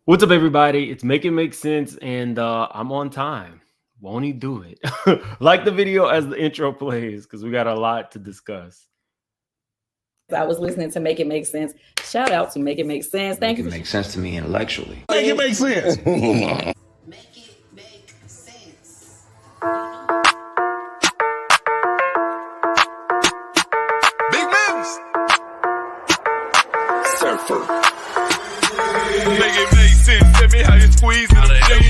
What's up, everybody? It's Make It Make Sense, and I'm on time. Won't he do it? Like the video as the intro plays, because we got a lot to discuss. I was listening to Make It Make Sense. Shout out to Make It Make Sense. Thank you. Make it make sense to me intellectually. Make it make sense. Make it make sense. Big moves. Surfer. Make it make sense. Tell me how you squeeze it.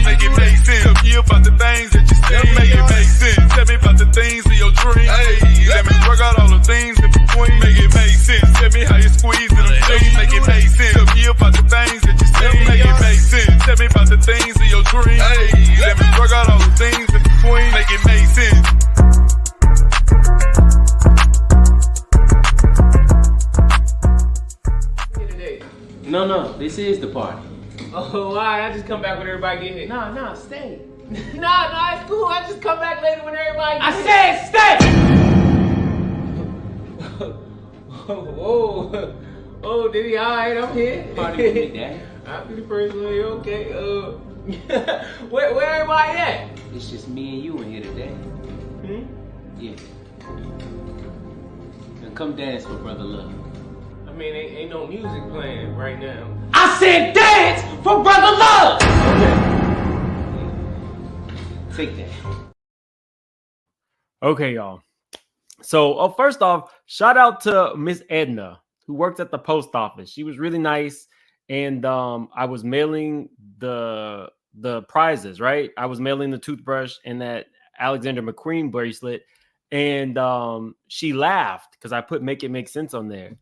Make it make sense. Tell me about the things that you say. Make it make sense. Tell me about the things of your dreams. Hey, let me work out all the things in between. Make it make sense. Tell me how you squeeze it. Make it make sense. Tell me about the things that you say. Make it make sense. Tell me about the things of your dreams. Hey, let me work out all the things in between. Make it make sense. No, this is the party. Oh, why? I just come back when everybody get hit. No, stay. No, it's cool. I just come back later when everybody get hit. I said stay! Oh, did he? All right, I'm here. Party with me, Daddy. I'll be the first one. You okay? Where everybody at? It's just me and you in here today. Yeah. Now come dance for Brother Love. I mean, ain't no music playing right now. I said dance for Brother Love! Take that. Okay, y'all. So, first off, shout out to Miss Edna, who works at the post office. She was really nice, and I was mailing the prizes, right? I was mailing the toothbrush and that Alexander McQueen bracelet, and she laughed because I put "Make It Make Sense" on there.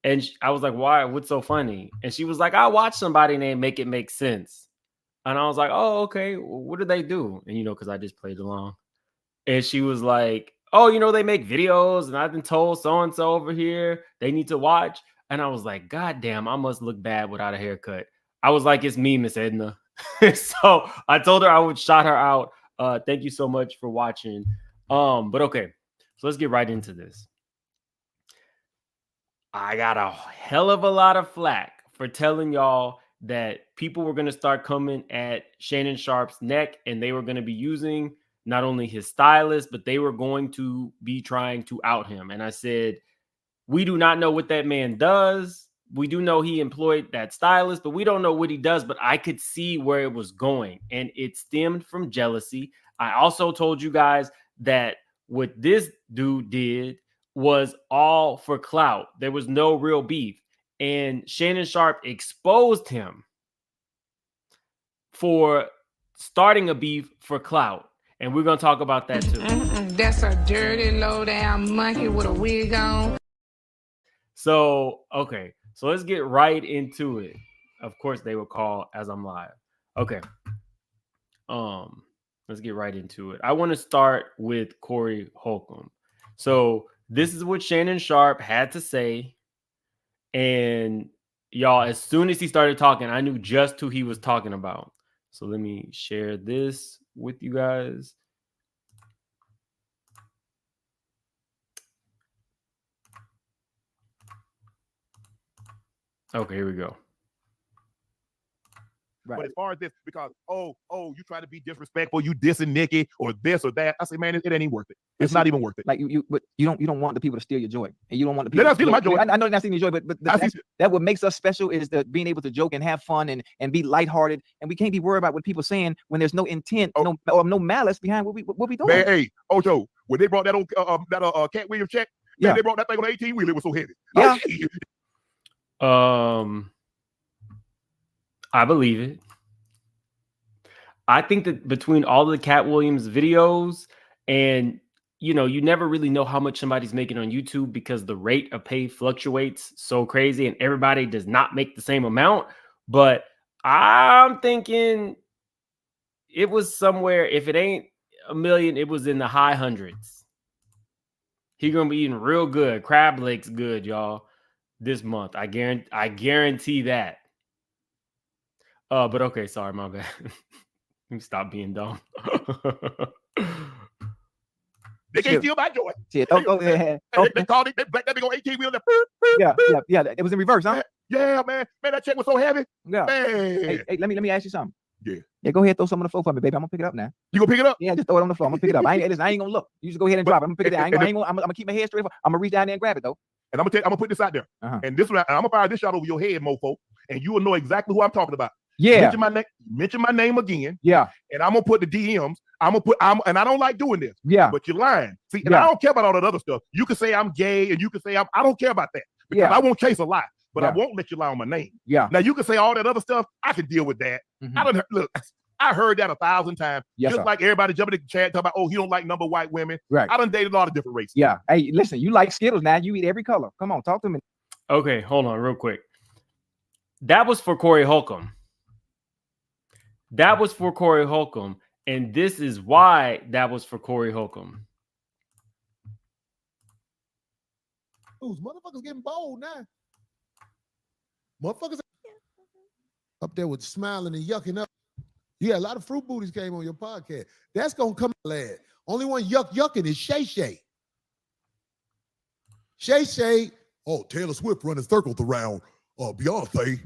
And I was like, why? What's so funny? And she was like, I watched somebody named Make It Make Sense. And I was like, oh, okay. Well, what did they do? And, because I just played along. And she was like, oh, they make videos. And I've been told so-and-so over here, they need to watch. And I was like, God damn, I must look bad without a haircut. I was like, it's me, Miss Edna. So I told her I would shout her out. Thank you so much for watching. But okay, so let's get right into this. I got a hell of a lot of flack for telling y'all that people were going to start coming at Shannon Sharpe's neck, and they were going to be using not only his stylist, but they were going to be trying to out him. And I said, we do not know what that man does. We do know he employed that stylist, but we don't know what he does. But I could see where it was going, and it stemmed from jealousy. I also told you guys that what this dude did was all for clout. There was no real beef. And Shannon Sharpe exposed him for starting a beef for clout. And we're going to talk about that too. That's a dirty, low-down monkey with a wig on. So, okay. So let's get right into it. Of course, they will call as I'm live. Okay. Let's get right into it. I want to start with Corey Holcombe. So this is what Shannon Sharpe had to say. And y'all, as soon as he started talking, I knew just who he was talking about. So let me share this with you guys. Okay, here we go. Right. But as far as this, because you try to be disrespectful, you dissing Nikki or this or that. I say, man, it ain't worth it. It's not even worth it. Like but you don't want the people to steal your joy, and you don't want the people. They're not stealing my joy. I know they're not stealing your joy, but that what makes us special is the being able to joke and have fun and be lighthearted, and we can't be worried about what people saying when there's no intent, no malice behind what we doing. Man, hey, Ocho, when they brought that old Cat Williams check, man, they brought that thing on 18 wheeler. It was so heavy. Yeah. I believe it. I think that between all of the Cat Williams videos and, you never really know how much somebody's making on YouTube because the rate of pay fluctuates so crazy and everybody does not make the same amount. But I'm thinking it was somewhere, if it ain't $1 million, it was in the high hundreds. He's going to be eating real good. Crab legs good, y'all, this month. I guarantee that. But okay, sorry, my bad. Let me stop being dumb. They can't steal my joy. Shit, don't go ahead. They called it. They black that big on 18 wheeler. Yeah. It was in reverse, huh? Yeah, man. Man, that check was so heavy. Yeah. Man. Hey, let me ask you something. Yeah. Go ahead, throw some on the floor for me, baby. I'm gonna pick it up now. You gonna pick it up? Yeah, just throw it on the floor. I'm gonna pick it up. I ain't gonna look. You just go ahead and drop it. I'm gonna pick it down. I'm gonna keep my head straight. I'm gonna reach down there and grab it though. And I'm gonna put this out there. And this one, I'm gonna fire this shot over your head, mofo, and you will know exactly who I'm talking about. Yeah. Mention my name again. Yeah. And I'm gonna put the DMs. And I don't like doing this. Yeah. But you're lying. See, and I don't care about all that other stuff. You can say I'm gay, and you can say I don't care about that because I won't chase a lie. But I won't let you lie on my name. Yeah. Now you can say all that other stuff. I can deal with that. I heard that 1,000 times. Yes, just like everybody jumping in the chat talking about, oh, he don't like number white women. Right. I done dated a lot of different races. Yeah. Hey, listen, you like Skittles now. You eat every color. Come on, talk to me. Okay, hold on real quick. That was for Corey Holcombe. That was for Corey Holcombe. And this is why that was for Corey Holcombe. Ooh, motherfuckers getting bold now. Motherfuckers up there with smiling and yucking up. Yeah, a lot of fruit booties came on your podcast. That's gonna come lad. Only one yucking is Shay Shay. Shay Shay, oh, Taylor Swift running circles around Beyonce.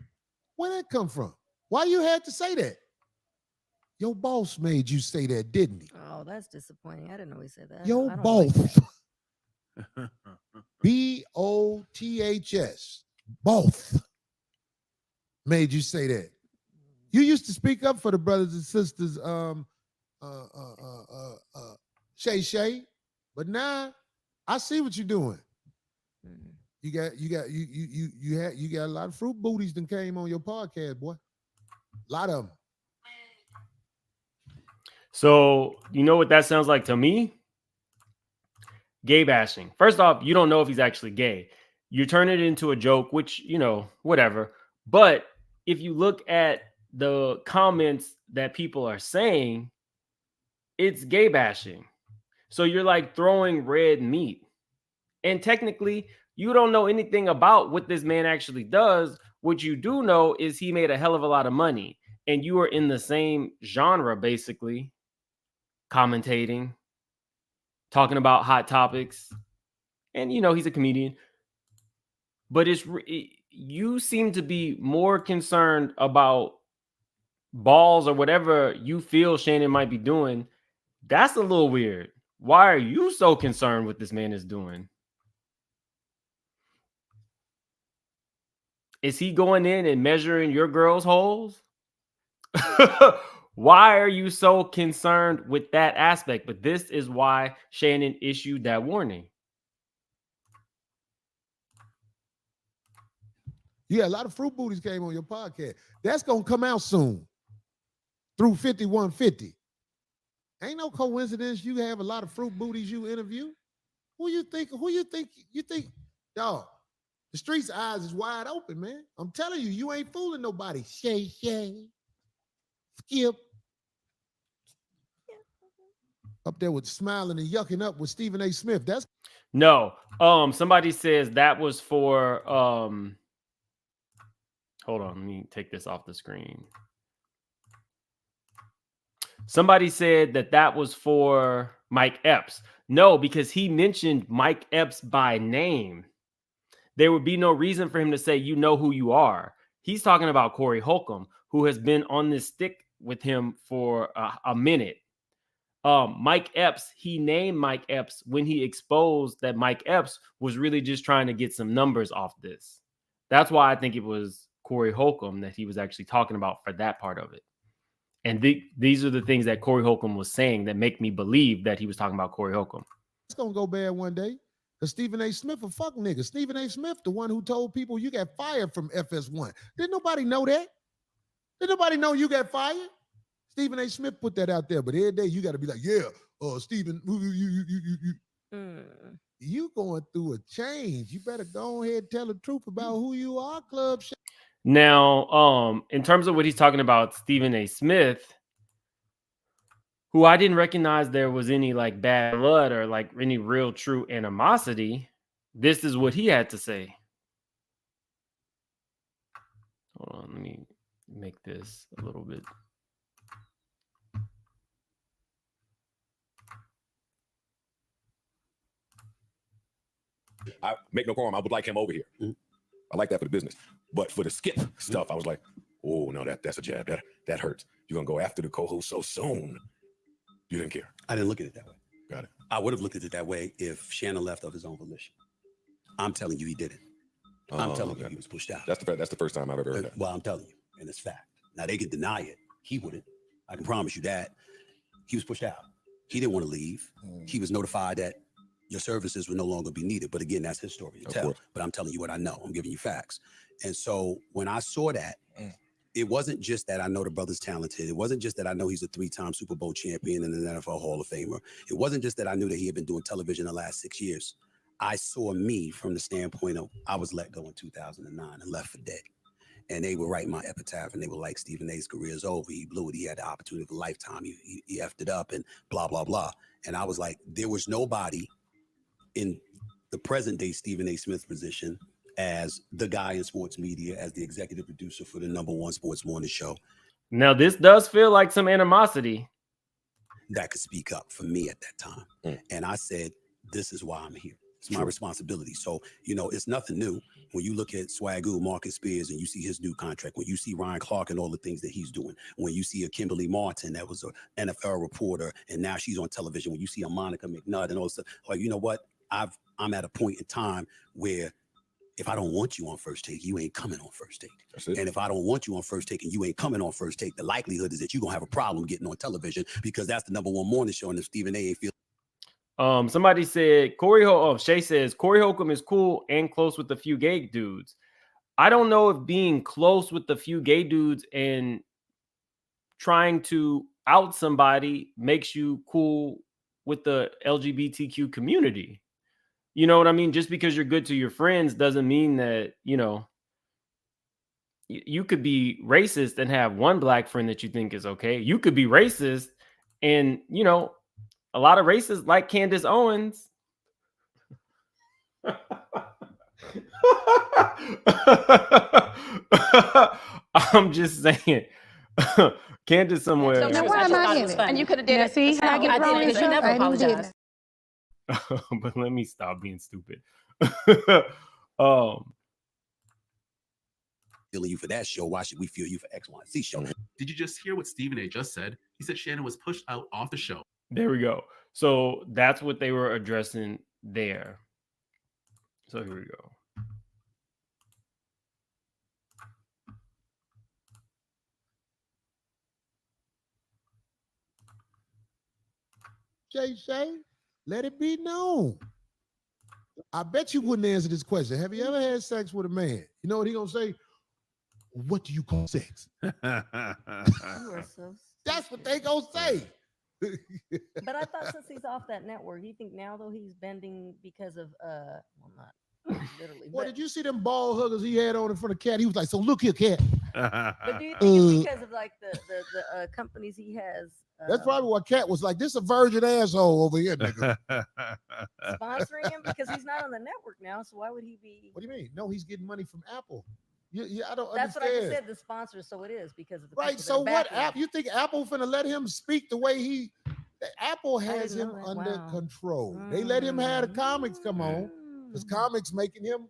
Where that come from? Why you had to say that? Your boss made you say that, didn't he? Oh, that's disappointing. I didn't know he said that. Your boss. B-O-T-H-S. Both made you say that. You used to speak up for the brothers and sisters, Shay Shay, but now I see what you're doing. You got a lot of fruit booties that came on your podcast, boy. A lot of them. So you know what that sounds like to me? Gay bashing. First off, you don't know if he's actually gay. You turn it into a joke, which, you know, whatever. But if you look at the comments that people are saying, it's gay bashing. So you're like throwing red meat. And technically, you don't know anything about what this man actually does. What you do know is he made a hell of a lot of money. And you are in the same genre, basically, commentating, talking about hot topics. And, you know, he's a comedian. But you seem to be more concerned about balls or whatever you feel Shannon might be doing. That's a little weird. Why are you so concerned with this man is doing? Is he going in and measuring your girl's holes? Why are you so concerned with that aspect? But this is why Shannon issued that warning. Yeah, a lot of fruit booties came on your podcast. That's going to come out soon through 5150. Ain't no coincidence you have a lot of fruit booties you interview. Who you think, dog, the streets' eyes is wide open, man. I'm telling you, you ain't fooling nobody. Shay, Skip. Up there with smiling and yucking up with Stephen A. Smith. That's no. Somebody says that was for hold on, let me take this off the screen. Somebody said that was for Mike Epps. No, because he mentioned Mike Epps by name. There would be no reason for him to say, you know who you are. He's talking about Corey Holcombe, who has been on this stick with him for a minute. Mike Epps, he named Mike Epps when he exposed that Mike Epps was really just trying to get some numbers off this. That's why I think it was Corey Holcombe that he was actually talking about for that part of it. And these are the things that Corey Holcombe was saying that make me believe that he was talking about Corey Holcombe. It's going to go bad one day. Because Stephen A. Smith a fuck nigga. Stephen A. Smith, the one who told people you got fired from FS1. Didn't nobody know that? Didn't nobody know you got fired? Stephen A. Smith put that out there. But every day you got to be like, yeah, Stephen, you going through a change. You better go ahead and tell the truth about who you are, Club. Now, in terms of what he's talking about, Stephen A. Smith, who I didn't recognize there was any like bad blood or like any real true animosity. This is what he had to say. Hold on, let me make this a little bit. I make no qualm. I would like him over here. I like that for the business. But for the skip stuff, I was like, oh no, that's a jab. That hurts. You're gonna go after the co-host so soon. You didn't care. I didn't look at it that way. Got it. I would have looked at it that way if Shannon left of his own volition. I'm telling you, he didn't. I'm telling you, he was pushed out. That's the first time I've ever heard that. Well, I'm telling you, and it's fact. Now they can deny it. He wouldn't. I can promise you that. He was pushed out. He didn't want to leave. He was notified that your services would no longer be needed. But again, that's his story to tell. But I'm telling you what I know. I'm giving you facts. And so when I saw that, it wasn't just that I know the brother's talented. It wasn't just that I know he's a 3-time Super Bowl champion and an NFL Hall of Famer. It wasn't just that I knew that he had been doing television the last 6 years. I saw me from the standpoint of I was let go in 2009 and left for dead. And they would write my epitaph and they were like, Stephen A's career is over. He blew it. He had the opportunity of a lifetime. He effed it up and blah, blah, blah. And I was like, there was nobody in the present day Stephen A. Smith position as the guy in sports media, as the executive producer for the #1 sports morning show. Now, this does feel like some animosity. That could speak up for me at that time. And I said, this is why I'm here. It's my responsibility. So, it's nothing new. When you look at Swagoo, Marcus Spears, and you see his new contract, when you see Ryan Clark and all the things that he's doing, when you see a Kimberly Martin that was an NFL reporter and now she's on television, when you see a Monica McNutt and all this stuff, like, you know what? I'm at a point in time where if I don't want you on First Take, you ain't coming on First Take. And if I don't want you on First Take and you ain't coming on First Take, the likelihood is that you're going to have a problem getting on television because that's the #1 morning show. And if Stephen A. ain't feel. Somebody said, Shay says, Corey Holcombe is cool and close with a few gay dudes. I don't know if being close with a few gay dudes and trying to out somebody makes you cool with the LGBTQ community. You know what I mean? Just because you're good to your friends doesn't mean that, you could be racist and have one black friend that you think is okay. You could be racist and, a lot of racists like Candace Owens. I'm just saying. Candace somewhere. Now, why am I in it? And you could have did it. See, I get wrong because you never apologize. But let me stop being stupid. Feeling you for that show, why should we feel you for X, Y, and Z show? Did you just hear what Stephen A. just said? He said Shannon was pushed out off the show. There we go. So that's what they were addressing there. So here we go. Shay, let it be known. I bet you wouldn't answer this question. Have you ever had sex with a man? You know what he gonna say? What do you call sex? That's what they gonna say. But I thought since he's off that network, do you think now though he's bending because of well, not literally. Well, did you see them ball huggers he had on in front of Cat? He was like, "So look here, Cat." But do you think it's because of like the companies he has? That's probably what Cat was like. This a virgin asshole over here, nigga. Sponsoring him because he's not on the network now. So why would he be? What do you mean? No, he's getting money from Apple. I don't That's understand. what I just said. The sponsor, so it is because of the right. So what? You think Apple finna let him speak the way he? Apple has him under control. They let him have the comics come on because comics making him.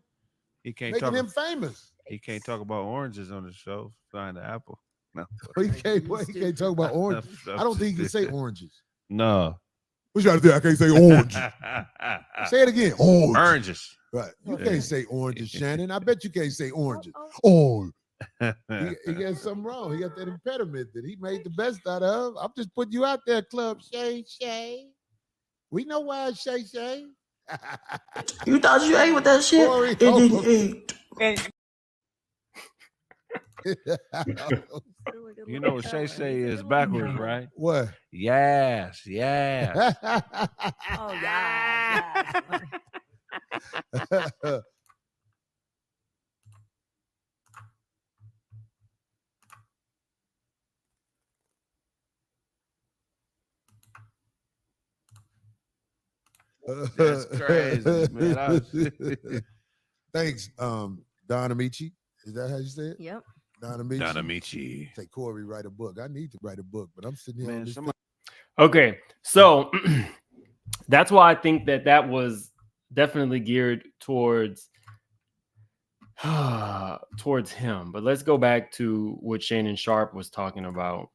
He can't making talk, him famous. He can't talk about oranges on the show. Flying to Apple. No, he can't talk about oranges. I don't think he can say oranges. No. What you trying to do? I can't say orange. Say it again. Oranges. Right. You can't say oranges, Shannon. I bet you can't say oranges. Oh. He got something wrong. He got that impediment that he made the best out of. I'm just putting you out there, Club Shay. We know why it's Shay. You thought you ate with that shit? It didn't eat. You know what Shay is backwards, right? What? Yes. Oh yeah. That's crazy, man. Thanks, Don Amici. Is that how you say it? Yep. Don Amici. Don Amici. Say Corey write a book. I need to write a book, but I'm sitting here. Okay, so that's why I think that was definitely geared towards him. But let's go back to what Shannon Sharpe was talking about.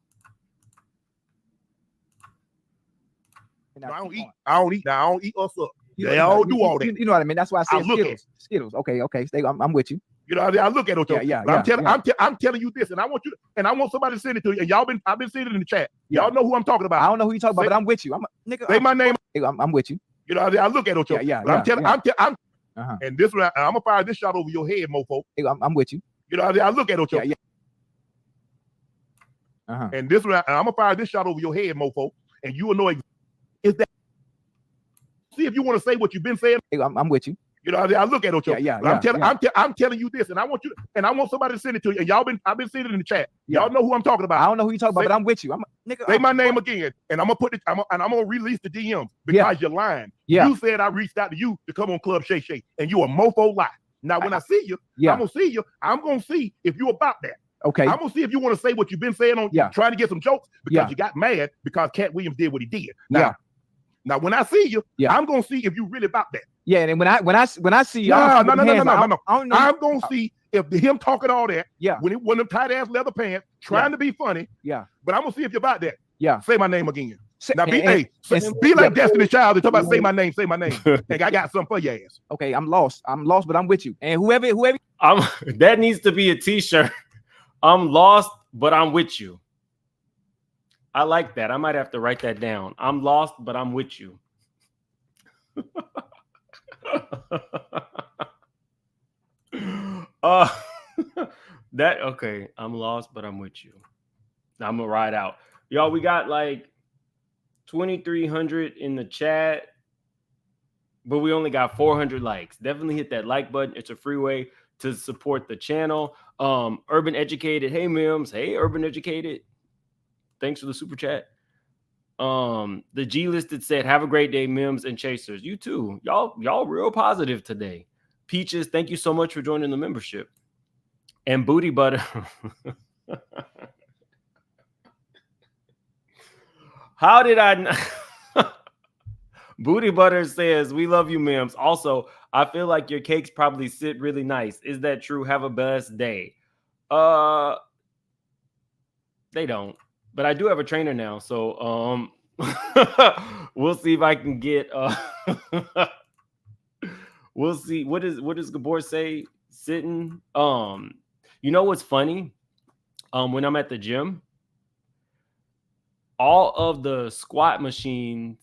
I don't eat. I don't eat us up. They all do all that. You know what I mean? That's why I said look Skittles. Skittles. Okay. I'm with you. You know, I look at it. Yeah. I'm telling you this, and I want you, and I want somebody to send it to you. And I've been seeing it in the chat. Y'all know who I'm talking about. I don't know who you're talking about, but I'm with you. Say my name. I'm with you. You know, I look at it. And this one, I'm gonna fire this shot over your head, mofo. I'm with you. You know, I look at it. And this one, I'm gonna fire this shot over your head, mofo. And you will know is that. See if you want to say what you've been saying. I'm with you. You know, I look at it. I'm telling you this, and I want you, and I want somebody to send it to you. And I've been seeing it in the chat. Y'all know who I'm talking about. I don't know who you're talking about, but I'm with you. Say my name again, and I'm gonna put it. I'm gonna release the DMs because you're lying. You said I reached out to you to come on Club Shay Shay, and you a mofo lie. Now when I see you, I'm gonna see you. I'm gonna see if you about that. Okay. I'm gonna see if you want to say what you've been saying on trying to get some jokes because you got mad because Cat Williams did what he did. Now when I see you, I'm gonna see if you really about that. Yeah, and when I see you, no. I'm gonna see if him talking all that. When it them tight ass leather pants, trying to be funny. But I'm gonna see if you're about that. Say my name again. Now be like Destiny Child and talk about say my name. And I got something for your ass. Okay, I'm lost, but I'm with you. And whoever that needs to be a t-shirt. I'm lost, but I'm with you. I like that. I might have to write that down. I'm lost, but I'm with you. Okay. I'm lost, but I'm with you. I'm gonna ride out. Y'all, we got like 2,300 in the chat, but we only got 400 likes. Definitely hit that like button. It's a free way to support the channel. Urban Educated. Hey, Mims. Hey, Urban Educated. Thanks for the super chat. The G Listed said, have a great day, Mims and Chasers. You too. Y'all real positive today. Peaches, thank you so much for joining the membership. And Booty Butter. How did I Booty Butter says, we love you, Mims. Also, I feel like your cakes probably sit really nice. Is that true? Have a blessed day. They don't. But I do have a trainer now, so we'll see if I can get we'll see. What does Gabor say? Sitting. You know what's funny? When I'm at the gym, all of the squat machines,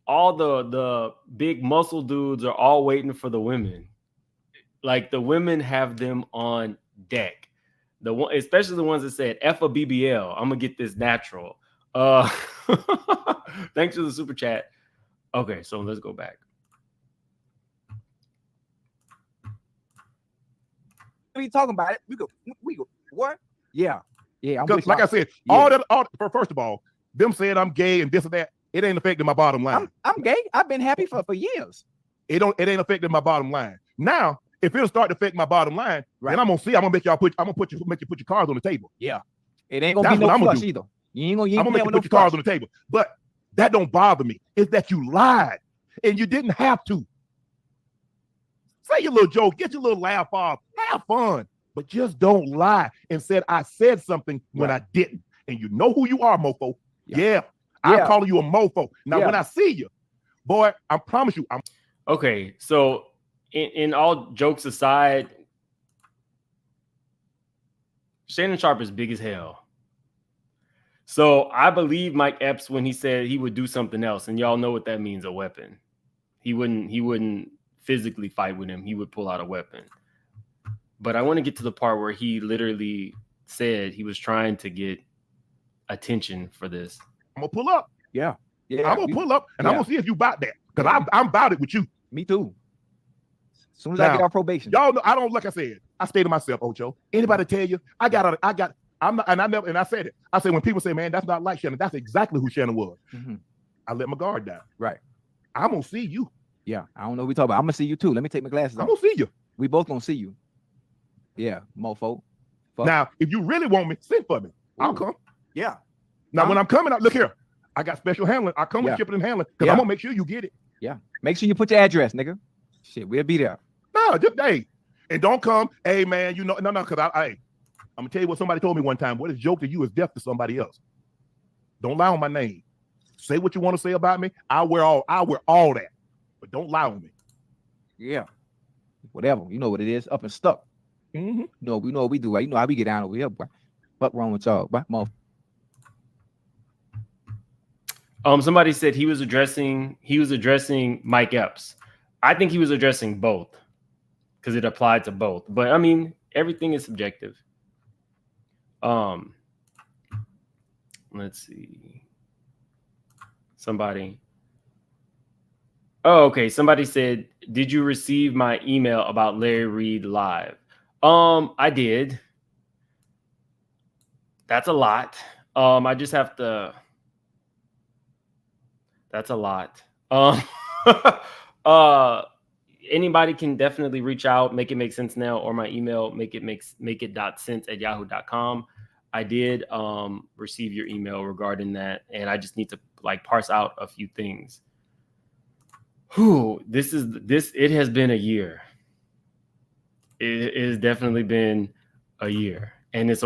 all the big muscle dudes are all waiting for the women. Like the women have them on deck. The one, especially the ones that said F a BBL. I'm gonna get this natural. Thanks for the super chat. Okay, so let's go back. What are you talking about? We go. What? Yeah. Like I said, all first of all, them saying I'm gay and this and that, it ain't affecting my bottom line. I'm gay. I've been happy for years. It ain't affecting my bottom line. Now, if it'll start to affect my bottom line, then I'm gonna make you put your cards on the table. Yeah. It ain't gonna be no flush either. I'm gonna make you put your cards on the table. But that don't bother me. It's that you lied and you didn't have to. Say your little joke, get your little laugh off, have fun, but just don't lie and said I said something when I didn't. And you know who you are, mofo. Yeah. I'm calling you a mofo. Now, when I see you, boy, I promise you, I'm okay. So in all jokes aside, Shannon Sharpe is big as hell. So I believe Mike Epps when he said he would do something else, and y'all know what that means, a weapon. He wouldn't physically fight with him. He would pull out a weapon. But I want to get to the part where he literally said he was trying to get attention for this. I'm gonna pull up. Yeah. I'm gonna pull up and I'm gonna see if you about that. Because I'm about it with you. Me too. As soon as I get off probation. Y'all know, I don't, like I said, I stay to myself, Ocho. Anybody tell you, I'm not, and I said it. I said, when people say, man, that's not like Shannon, that's exactly who Shannon was. Mm-hmm. I let my guard down. Right. I'm gonna see you. Yeah. I don't know what we talking about. I'm gonna see you too. Let me take my glasses off. I'm gonna see you. We both gonna see you. Yeah, mofo. Fuck. Now, if you really want me, send for me. I'll come. Yeah. Now, when I'm coming out, look here. I got special handling. I come with shipping and handling because I'm gonna make sure you get it. Yeah. Make sure you put your address, nigga. Shit, we'll be there. No, just hey, and don't come. Hey man, you know, no, because I'm gonna tell you what somebody told me one time. What is joke to you is death to somebody else. Don't lie on my name. Say what you want to say about me. I'll wear all that, but don't lie on me. Yeah, whatever. You know what it is. Up and stuck. Mm-hmm. No, we know what we do. Right? You know how we get down over here. Boy. What wrong with y'all? Boy? Somebody said he was addressing Mike Epps. I think he was addressing both because it applied to both. But I mean, everything is subjective. Let's see. Somebody. Oh, okay. Somebody said, "Did you receive my email about Larry Reed Live?" I did. That's a lot. I just have to. That's a lot. Anybody can definitely reach out, make it make sense now, or my email, make it.sense@yahoo.com. I did receive your email regarding that, and I just need to like parse out a few things. It has been a year. It has definitely been a year, and it's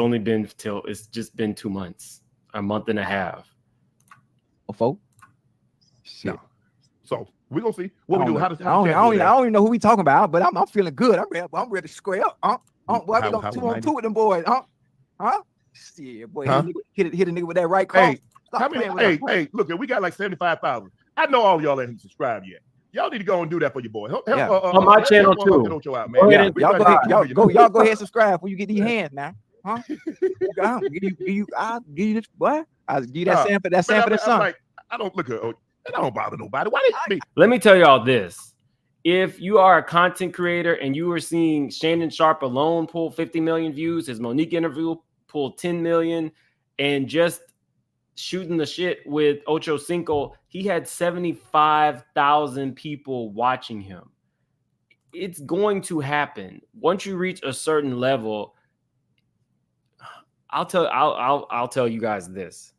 just been 2 months, a month and a half. Folks. No. So we're gonna see what we do. I don't even know who we talking about, but I'm feeling good. I'm ready to square up. Boy, we got 2 on 2 with them boys. Huh? Shit, boy. Huh? Hit a nigga with that right call. Hey, look, we got like 75,000. I know all y'all that haven't subscribed yet. Y'all need to go and do that for your boy. On my channel too. Y'all go ahead and subscribe before you get these hands now. Huh? I'll give you this, boy. I'll give you that sample. That sample, that son. Like, I don't look at. I don't bother nobody. Why did me? Let me tell y'all this. If you are a content creator and you are seeing Shannon Sharpe alone pull 50 million views, his Monique interview pulled 10 million, and just shooting the shit with Ocho Cinco, he had 75,000 people watching him. It's going to happen. Once you reach a certain level, I'll tell you guys this.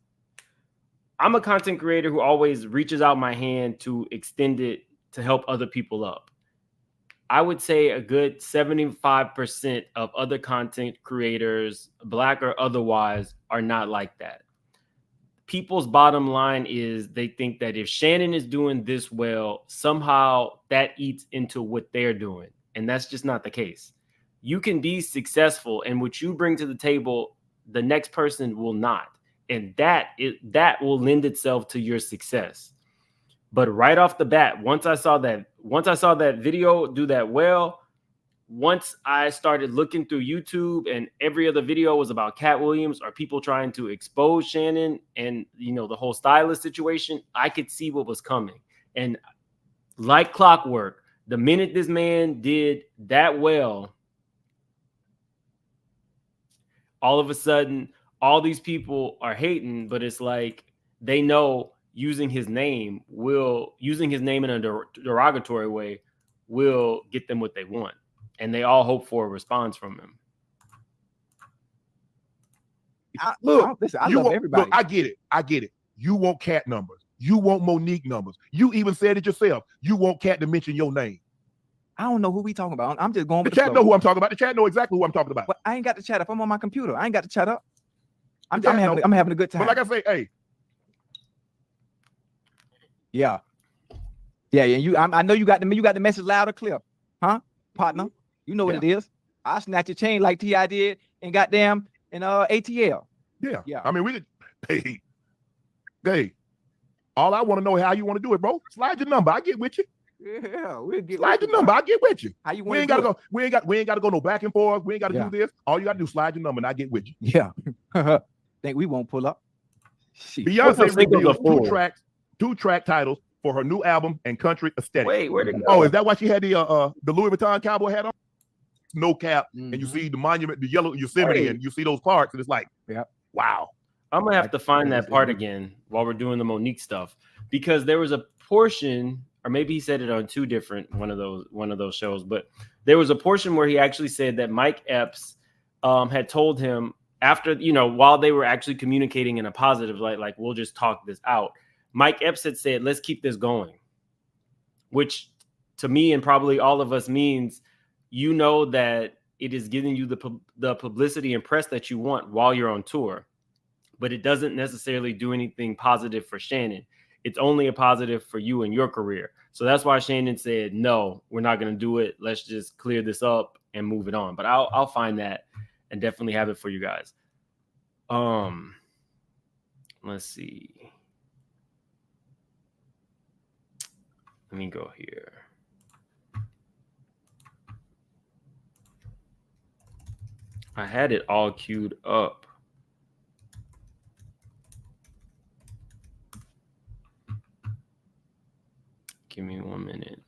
I'm a content creator who always reaches out my hand to extend it to help other people up. I would say a good 75% of other content creators, Black or otherwise, are not like that. People's bottom line is they think that if Shannon is doing this well, somehow that eats into what they're doing. And that's just not the case. You can be successful, and what you bring to the table, the next person will not. And that will lend itself to your success. But right off the bat, once I saw that video do that well, once I started looking through YouTube and every other video was about Cat Williams or people trying to expose Shannon and, you know, the whole Stylist situation, I could see what was coming. And like clockwork, the minute this man did that well, all of a sudden, all these people are hating, but it's like they know using his name in a derogatory way will get them what they want. And they all hope for a response from him. I love everybody. Look, I get it. You want Cat numbers. You want Monique numbers. You even said it yourself. You want Cat to mention your name. I don't know who we talking about. I'm just going with the chat. Know who I'm talking about. The chat know exactly who I'm talking about. But I ain't got the chat up. I'm on my computer. I ain't got the chat up. I'm having a good time. But like I say, hey. Yeah. And I know you got the message loud or clear, huh, partner? You know what it is. I snatch your chain like T.I. did and goddamn in ATL. Yeah. I mean, we could. Hey. All I want to know is how you want to do it, bro. Slide your number. I get with you. Yeah, we'll get. Slide your number. I get with you. How you we ain't gotta go. We ain't got to go no back and forth. We ain't got to do this. All you got to do slide your number, and I get with you. Yeah. Think we won't pull up? Beyonce revealed two track titles for her new album and country aesthetic. Wait, where'd it go? Oh, is that why she had the Louis Vuitton cowboy hat on? No cap, and you see the monument, the yellow Yosemite, and you see those parks, and it's like, wow. I'm gonna have to find that part again while we're doing the Monique stuff, because there was a portion, or maybe he said it on two different one of those shows, but there was a portion where he actually said that Mike Epps had told him after, while they were actually communicating in a positive light, like we'll just talk this out. Mike Epps had said, let's keep this going, which to me and probably all of us means you know that it is giving you the publicity and press that you want while you're on tour, but it doesn't necessarily do anything positive for Shannon. It's only a positive for you and your career. So that's why Shannon said, no, we're not going to do it. Let's just clear this up and move it on. But I'll find that and definitely have it for you guys. Let's see. Let me go here. I had it all queued up. Give me 1 minute.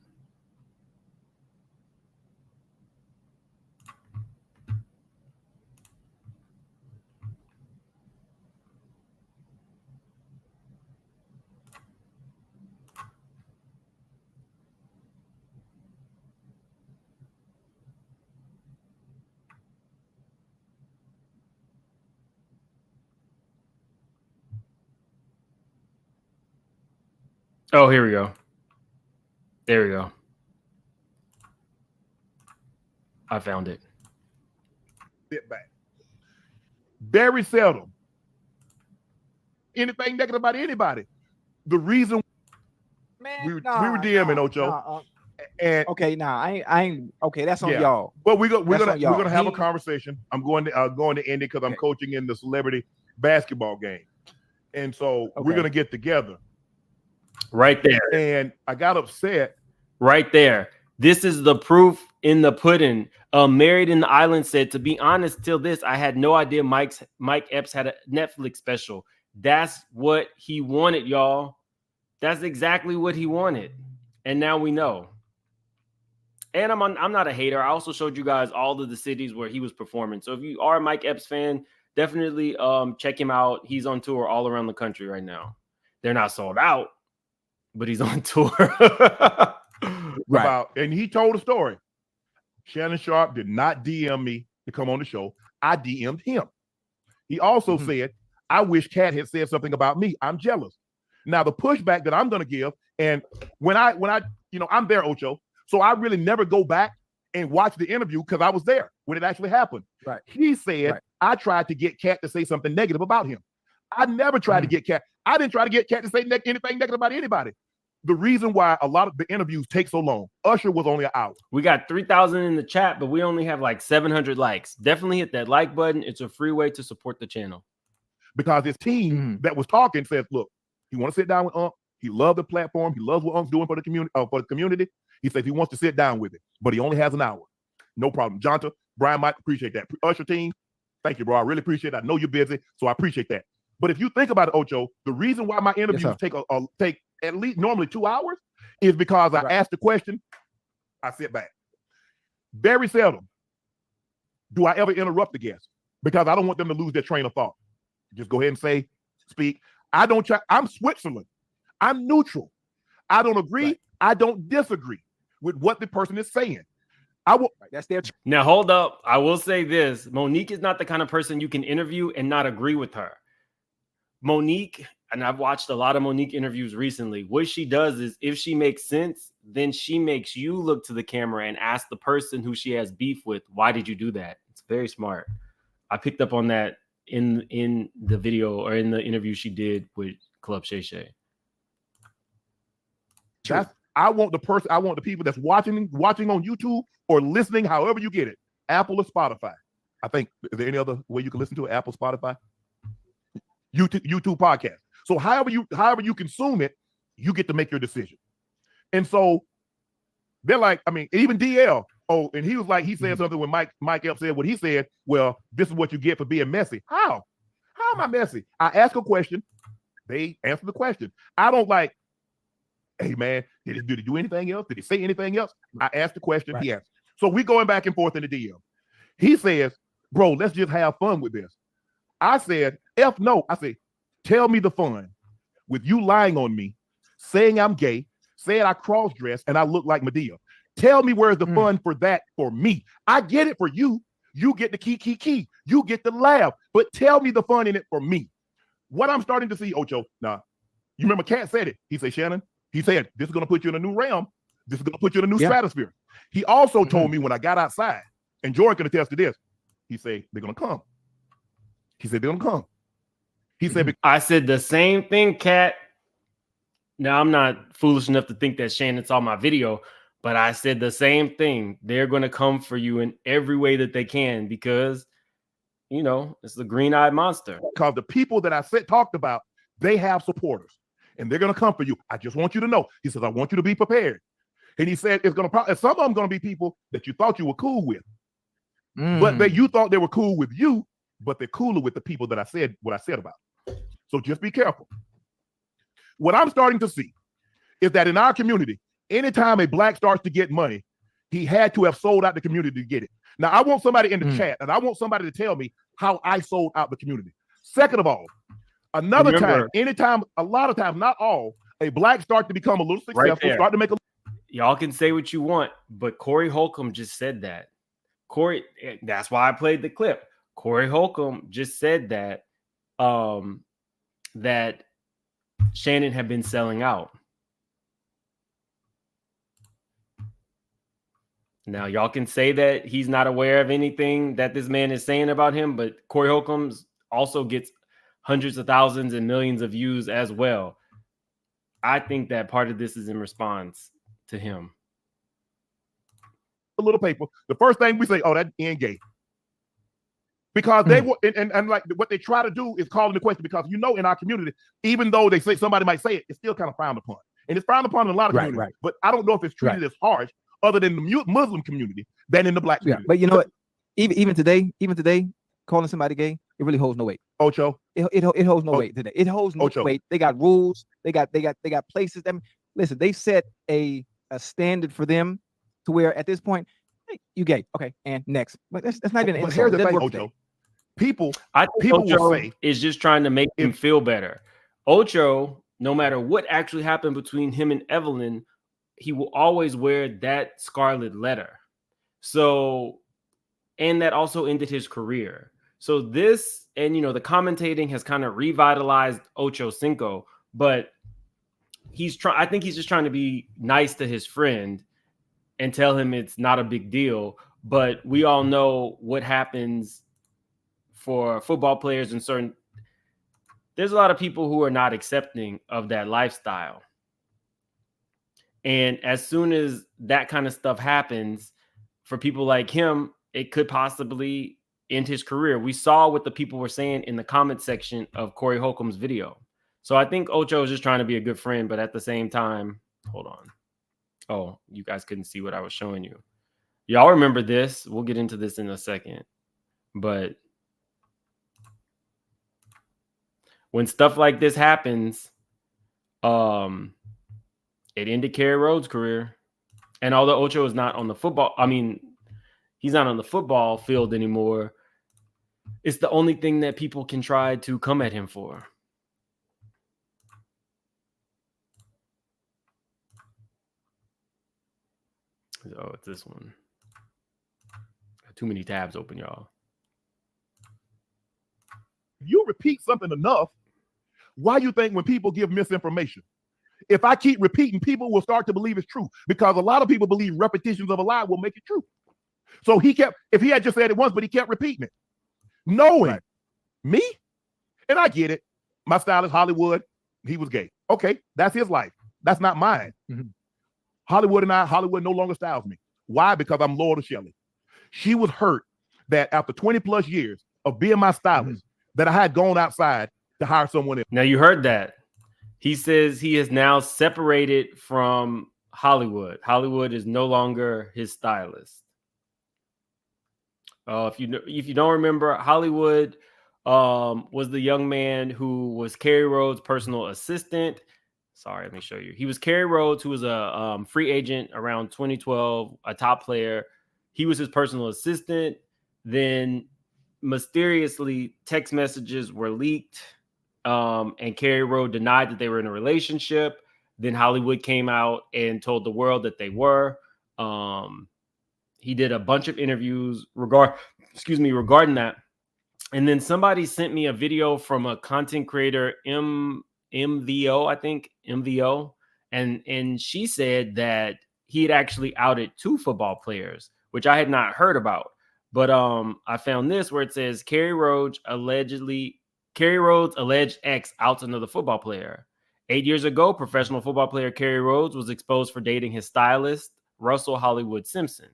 Oh, here we go. There we go. I found it. Sit back. Very seldom. Anything negative about anybody. The reason we were DMing Ocho. And okay, I ain't okay. That's on y'all. But we're gonna have a conversation. I'm going to end it because I'm coaching in the celebrity basketball game, and so we're gonna get together. Right there. And I got upset. Right there. This is the proof in the pudding. Married in the Island said, to be honest, till this, I had no idea Mike Epps had a Netflix special. That's what he wanted, y'all. That's exactly what he wanted. And now we know. And I'm not a hater. I also showed you guys all of the cities where he was performing. So if you are a Mike Epps fan, definitely check him out. He's on tour all around the country right now. They're not sold out, but he's on tour. Right. And he told a story. Shannon Sharpe did not DM me to come on the show. I DM'd him. He also said, I wish Kat had said something about me. I'm jealous. Now, the pushback that I'm going to give, and when I, I'm there, Ocho, so I really never go back and watch the interview because I was there when it actually happened. Right. He said, I tried to get Kat to say something negative about him. I never tried to get Kat. I didn't try to get Kat to say anything negative about anybody. The reason why a lot of the interviews take so long, Usher was only an hour. We got 3,000 in the chat, but we only have like 700 likes. Definitely hit that like button. It's a free way to support the channel. Because his team that was talking says, look, he want to sit down with Unc. He loved the platform. He loves what Unc's doing for the community. He says he wants to sit down with it, but he only has an hour. No problem. Jonta, Brian might appreciate that. Usher team, thank you, bro. I really appreciate it. I know you're busy, so I appreciate that. But if you think about it, Ocho, the reason why my interviews take at least normally 2 hours is because I ask the question, I sit back. Very seldom do I ever interrupt the guest because I don't want them to lose their train of thought. Just go ahead and speak. I don't try. I'm Switzerland. I'm neutral. I don't agree. I don't disagree with what the person is saying. I will. That's their. Now hold up. I will say this: Monique is not the kind of person you can interview and not agree with her. Monique, and I've watched a lot of Monique interviews recently. What she does is, if she makes sense, then she makes you look to the camera and ask the person who she has beef with, "Why did you do that?" It's very smart. I picked up on that in the video or in the interview she did with Club Shay Shay. I want the people that's watching on YouTube or listening, however you get it, Apple or Spotify. I think, is there any other way you can listen to it? Apple, Spotify, YouTube podcast. So however you consume it, you get to make your decision. And so they're like, I mean, even DL. Oh, and he was like, he said something when Mike Epps said what he said. Well, this is what you get for being messy. How am I messy? I ask a question, they answer the question. I don't like, hey man, did he do anything else? Did he say anything else? I asked the question, he answered. So we going back and forth in the DM. He says, bro, let's just have fun with this. I said, no. I said, tell me the fun with you lying on me, saying I'm gay, saying I cross-dress and I look like Medea. Tell me where's the fun for that for me. I get it for you. You get the key. You get the laugh. But tell me the fun in it for me. What I'm starting to see, Ocho, now, you remember Kat said it. He said, Shannon, he said, this is going to put you in a new realm This is going to put you in a new stratosphere. He also told me when I got outside, and Jordan can attest to this, he said, they're going to come. He said, they're going to come. He said, I said the same thing, Kat. Now, I'm not foolish enough to think that Shannon saw my video, but I said the same thing. They're going to come for you in every way that they can because, you know, it's the green-eyed monster. Because the people that I talked about, they have supporters, and they're going to come for you. I just want you to know. He says, I want you to be prepared. And he said, it's going to some of them going to be people that you thought you were cool with, but you thought they were cool with you, but they're cooler with the people that I said what I said about. So just be careful. What I'm starting to see is that in our community, anytime a black starts to get money, he had to have sold out the community to get it. Now, I want somebody in the chat, and I want somebody to tell me how I sold out the community. Second of all, a lot of times, not all, a black start to become a little successful, start to make a. Y'all can say what you want, but Corey Holcombe just said that. Corey, that's why I played the clip. Corey Holcombe just said that that Shannon had been selling out. Now, y'all can say that he's not aware of anything that this man is saying about him, but Corey Holcombe also gets hundreds of thousands and millions of views as well. I think that part of this is in response to him. A little paper. The first thing we say, oh, that ain't gay. Because they were, and like what they try to do is call into question because you know in our community, even though they say somebody might say it, it's still kind of frowned upon. And it's frowned upon in a lot of communities. Right. But I don't know if it's treated as harsh other than the Muslim community than in the black community. But you know what? Even today, calling somebody gay, it really holds no weight. Ocho. It holds no weight today. It holds no weight. They got rules. They got places. I mean, listen, they set a standard for them to where at this point, hey, you gay. Okay, and next. But that's not even an insult. Here's the thing, Ocho. I think Ocho is just trying to make him feel better. Ocho, no matter what actually happened between him and Evelyn, he will always wear that scarlet letter. So, and that also ended his career. So this, and you know, the commentating has kind of revitalized Ocho Cinco, but I think he's just trying to be nice to his friend and tell him it's not a big deal. But we all know what happens for football players and there's a lot of people who are not accepting of that lifestyle. And as soon as that kind of stuff happens for people like him, it could possibly end his career. We saw what the people were saying in the comment section of Corey Holcomb's video. So I think Ocho is just trying to be a good friend, but at the same time, hold on. Oh, you guys couldn't see what I was showing you. Y'all remember this. We'll get into this in a second. But when stuff like this happens, it ended Kerry Rhodes' career. And although Ocho is not on the football, he's not on the football field anymore, it's the only thing that people can try to come at him for. Oh, it's this one. Got too many tabs open, y'all. You repeat something enough, why you think when people give misinformation? If I keep repeating, people will start to believe it's true because a lot of people believe repetitions of a lie will make it true. So if he had just said it once, but he kept repeating it, knowing me, and I get it. My stylist, Hollywood, he was gay. Okay, that's his life. That's not mine. Hollywood no longer styles me. Why? Because I'm loyal to Shelly. She was hurt that after 20 plus years of being my stylist, that I had gone outside to hire someone else. Now you heard that. He says he is now separated from Hollywood. Hollywood is no longer his stylist. If you don't remember, Hollywood was the young man who was Kerry Rhodes' personal assistant. Sorry, let me show you. He was Kerry Rhodes, who was a free agent around 2012, a top player. He was his personal assistant. Then mysteriously, text messages were leaked, and Kerry Rhodes denied that they were in a relationship. Then Hollywood came out and told the world that they were. He did a bunch of interviews regarding that. And then somebody sent me a video from a content creator, MVO, I think, MVO. And she said that he had actually outed 2 football players, which I had not heard about. But I found this where it says Kerry Rhodes' alleged ex outs another football player. 8 years ago, professional football player Kerry Rhodes was exposed for dating his stylist, Russell Hollywood Simpson.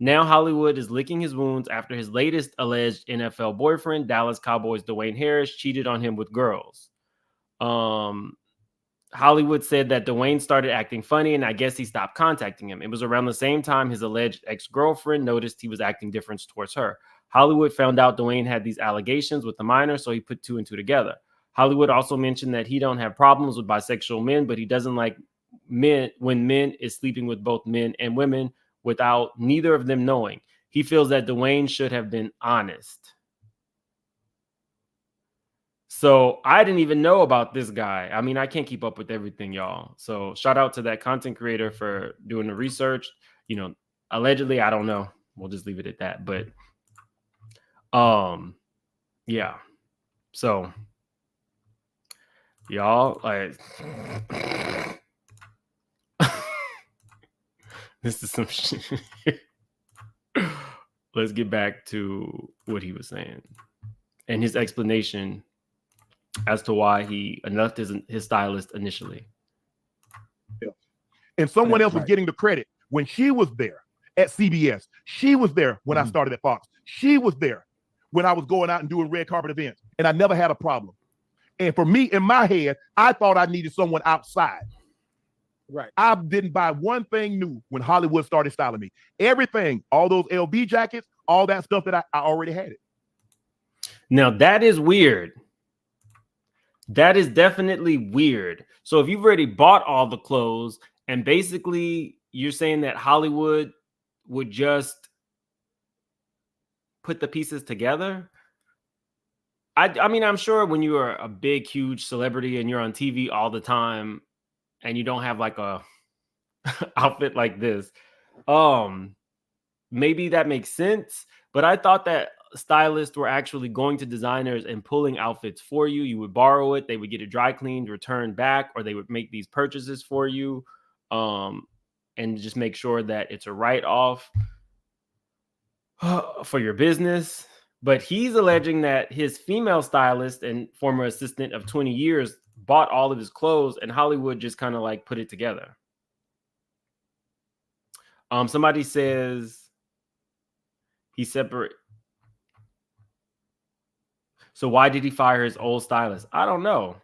Now Hollywood is licking his wounds after his latest alleged NFL boyfriend, Dallas Cowboys Dwayne Harris, cheated on him with girls. Hollywood said that Dwayne started acting funny, and I guess he stopped contacting him. It was around the same time his alleged ex-girlfriend noticed he was acting different towards her. Hollywood found out Dwayne had these allegations with the minor, so he put 2 and 2 together. Hollywood also mentioned that he don't have problems with bisexual men, but he doesn't like men when men is sleeping with both men and women without neither of them knowing. He feels that Dwayne should have been honest. So I didn't even know about this guy. I mean, I can't keep up with everything, y'all. So shout out to that content creator for doing the research. You know, allegedly, I don't know. We'll just leave it at that. But yeah. So y'all, like this is some shit. Let's get back to what he was saying and his explanation as to why he left his stylist initially. Yeah. And someone else was getting the credit when she was there at CBS. She was there when I started at Fox. She was there when I was going out and doing red carpet events, and I never had a problem. And for me, in my head, I thought I needed someone outside. Right. I didn't buy one thing new when Hollywood started styling me. Everything, all those LB jackets, all that stuff that I already had it. Now that is weird. That is definitely weird. So if you've already bought all the clothes and basically you're saying that Hollywood would just put the pieces together. I mean, I'm sure when you are a big, huge celebrity and you're on TV all the time and you don't have like a outfit like this, maybe that makes sense. But I thought that stylists were actually going to designers and pulling outfits for you. You would borrow it, they would get it dry cleaned, returned back, or they would make these purchases for you, and just make sure that it's a write-off for your business. But he's alleging that his female stylist and former assistant of 20 years bought all of his clothes and Hollywood just kind of like put it together. Somebody says he separate. So why did he fire his old stylist? I don't know.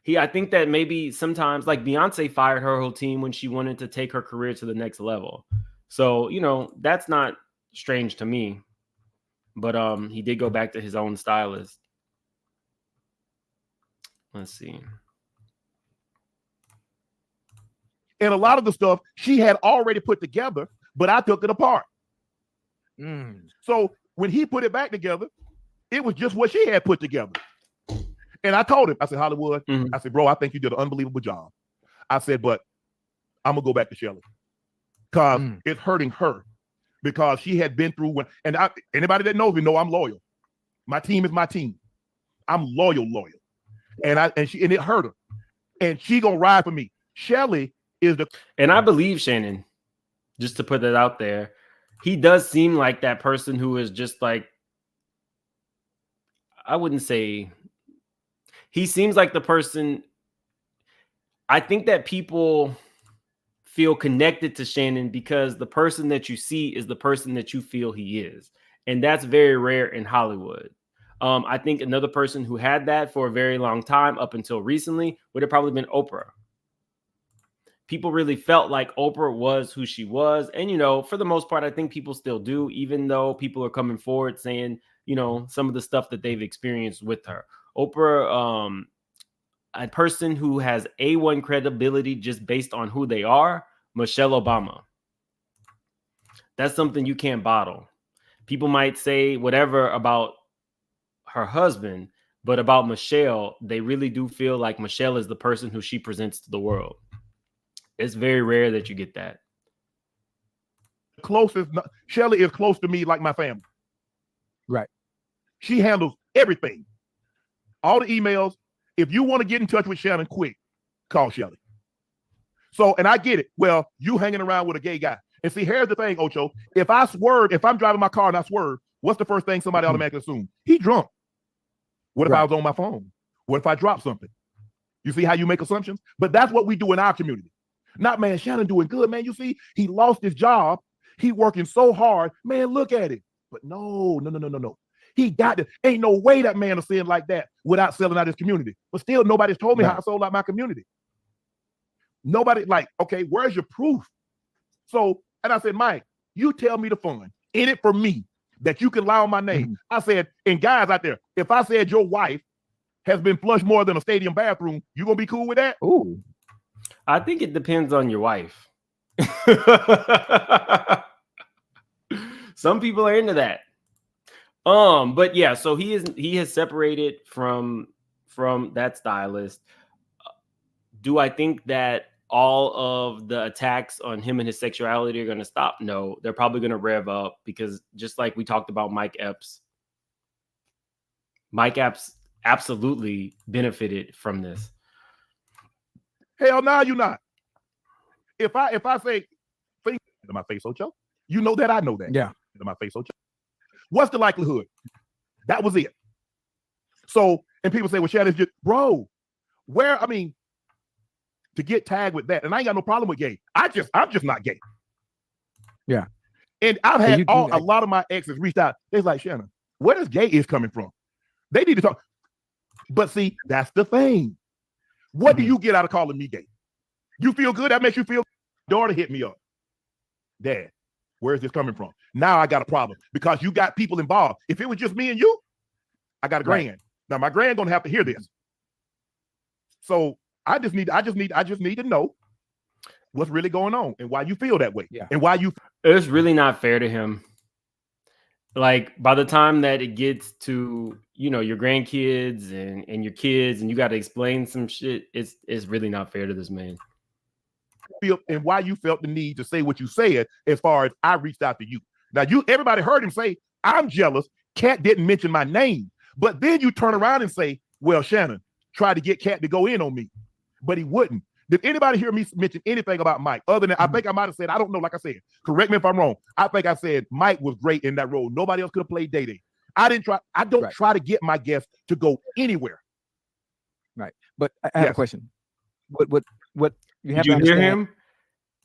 I think that maybe sometimes, like Beyonce fired her whole team when she wanted to take her career to the next level. So, you know, that's not strange to me. But he did go back to his own stylist. Let's see. And a lot of the stuff she had already put together, but I took it apart. So when he put it back together, it was just what she had put together. And I told him, I said, Hollywood, I said, bro, I think you did an unbelievable job. I said, but I'm going to go back to Shelly because it's hurting her because she had been through anybody that knows me know I'm loyal. My team is my team. I'm loyal. And it hurt her. And she going to ride for me. Shelly is the. And I believe Shannon, just to put that out there, he does seem like that person who is just like, I wouldn't say, he seems like the person. I think that people feel connected to Shannon because the person that you see is the person that you feel he is. And that's very rare in Hollywood. I think another person who had that for a very long time up until recently would have probably been Oprah. People really felt like Oprah was who she was. And, you know, for the most part, I think people still do, even though people are coming forward saying, you know, some of the stuff that they've experienced with her. Oprah, a person who has A1 credibility just based on who they are, Michelle Obama. That's something you can't bottle. People might say whatever about her husband, but about Michelle, they really do feel like Michelle is the person who she presents to the world. It's very rare that you get that. Closest, Shelly is close to me like my family. Right. She handles everything. All the emails. If you want to get in touch with Shannon quick, call Shelly. So, and I get it. Well, you hanging around with a gay guy. And see, here's the thing, Ocho. If I'm driving my car and I swerve, what's the first thing somebody automatically assumes? He drunk. What if I was on my phone? What if I dropped something? You see how you make assumptions? But that's what we do in our community. Not, man, Shannon doing good, man. You see, he lost his job. He working so hard. Man, look at it. But no. He got it. Ain't no way that man is saying like that without selling out his community. But still, nobody's told me how I sold out my community. Nobody, like, okay, where's your proof? So, and I said, Mike, you tell me the fun in it for me that you can lie on my name. I said, and guys out there, if I said your wife has been flushed more than a stadium bathroom, you gonna be cool with that? Ooh. I think it depends on your wife. Some people are into that. But yeah, so he has separated from that stylist. Do I think that all of the attacks on him and his sexuality are going to stop? No, they're probably going to rev up, because just like we talked about Mike Epps absolutely benefited from this. Hell no, you not. If I say things to my face, Ocho, you know that I know that. Yeah. To my face, Ocho. What's the likelihood? That was it. So, and people say, well, Shannon's just, bro, to get tagged with that, and I ain't got no problem with gay. I'm just not gay. Yeah. And I've had a lot of my exes reached out. They're like, Shannon, where does gay is coming from? They need to talk. But see, that's the thing. What do you get out of calling me gay? You feel good? That makes you feel. Daughter hit me up. Dad, where's this coming from? Now I got a problem because you got people involved. If it was just me and you, I got a grand. Now my grand gonna have to hear this. So I just need to know what's really going on and why you feel that way. Yeah. And why you. It's really not fair to him. Like, by the time that it gets to, your grandkids and your kids, and you got to explain some shit, it's really not fair to this man. And why you felt the need to say what you said as far as I reached out to you. Now, everybody heard him say, I'm jealous. Cat didn't mention my name. But then you turn around and say, well, Shannon tried to get Cat to go in on me, but he wouldn't. Did anybody hear me mention anything about Mike other than I think I might have said, I don't know, like I said, correct me if I'm wrong. I think I said Mike was great in that role. Nobody else could have played Day-Day. I don't try to get my guests to go anywhere. Right. But I have a question. What you have Did to you hear understand? him?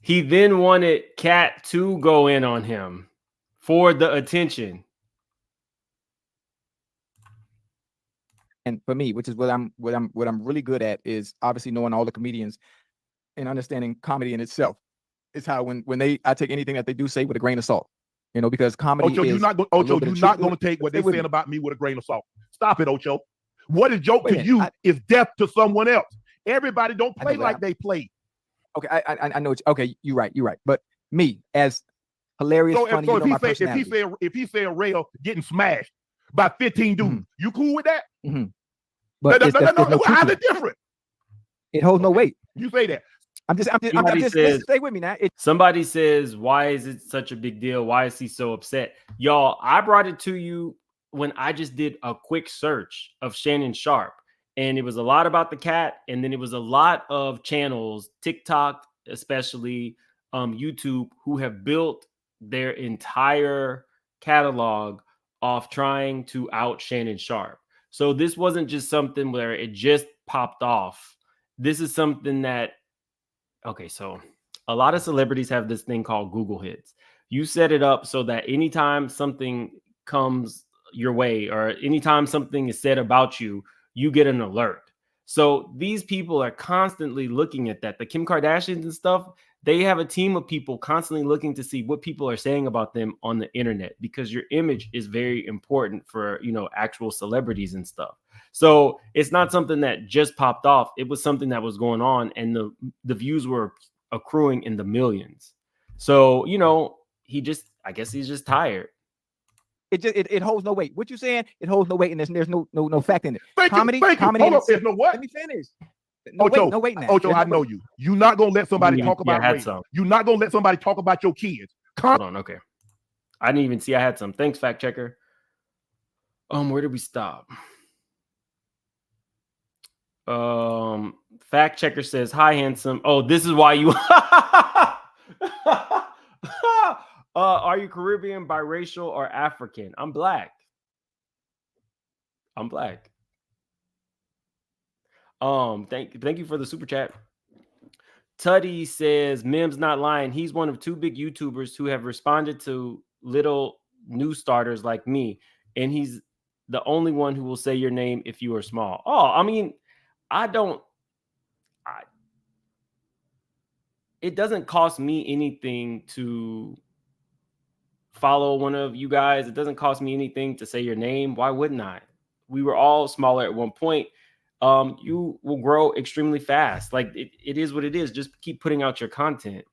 He then wanted Cat to go in on him for the attention. And for me, which is what I'm really good at, is obviously knowing all the comedians and understanding comedy in itself. It's how when I take anything that they do say with a grain of salt, because comedy Ocho, is. you're not going to take what they're saying about me with a grain of salt. Stop it, Ocho. What is joke to you is death to someone else. Everybody don't play like they play. Okay, I know. Okay, you're right. But me, as hilarious, funny, so my if he say a rail getting smashed by 15 dudes, you cool with that? Mm-hmm. But no, how's it different? It holds no weight. You say that. I'm just stay with me now. Somebody says, why is it such a big deal? Why is he so upset? Y'all, I brought it to you when I just did a quick search of Shannon Sharpe. And it was a lot about the cat. And then it was a lot of channels, TikTok, especially YouTube, who have built their entire catalog off trying to out Shannon Sharpe. So this wasn't just something where it just popped off. This is something that, okay, so a lot of celebrities have this thing called Google Hits. You set it up so that anytime something comes your way or anytime something is said about you, you get an alert. So these people are constantly looking at that. The Kim Kardashians and stuff, they have a team of people constantly looking to see what people are saying about them on the internet, because your image is very important for, actual celebrities and stuff. So it's not something that just popped off. It was something that was going on, and the views were accruing in the millions. So, I guess he's just tired. It holds no weight. What you saying? It holds no weight, and there's no fact in it. Thank comedy. You. Hold up, there's no what? Let me finish. No weight now. Ocho, I know you. You're not gonna let somebody talk about race. You're not gonna let somebody talk about your kids. Hold on, okay. I didn't even see I had some. Thanks, fact checker. Where did we stop? Fact checker says, "Hi, handsome." Oh, this is why you. Are you Caribbean, biracial, or African? I'm black. I'm black. Thank you for the super chat. Tuddy says, Mim's not lying. He's one of 2 big YouTubers who have responded to little new starters like me, and he's the only one who will say your name if you are small. Oh, I mean, it doesn't cost me anything to follow one of you guys. It doesn't cost me anything to say your name. Why wouldn't I? We were all smaller at one point. You will grow extremely fast. Like it is what it is. Just keep putting out your content.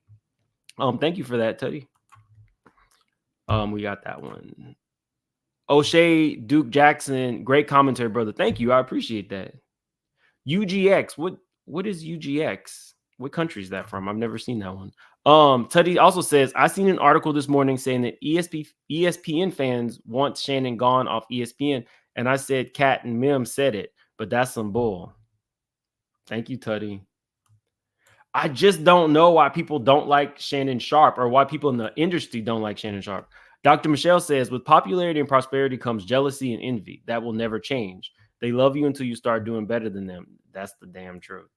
Thank you for that, Tuddy. We got that one. O'Shea Duke Jackson, great commentary, brother. Thank you. I appreciate that. UGX. What is UGX? What country is that from? I've never seen that one. Tuddy also says, I seen an article this morning saying that ESPN fans want Shannon gone off ESPN. And I said Cat and Mim said it, but that's some bull. Thank you, Tuddy. I just don't know why people don't like Shannon Sharpe or why people in the industry don't like Shannon Sharpe. Dr. Michelle says, with popularity and prosperity comes jealousy and envy. That will never change. They love you until you start doing better than them. That's the damn truth.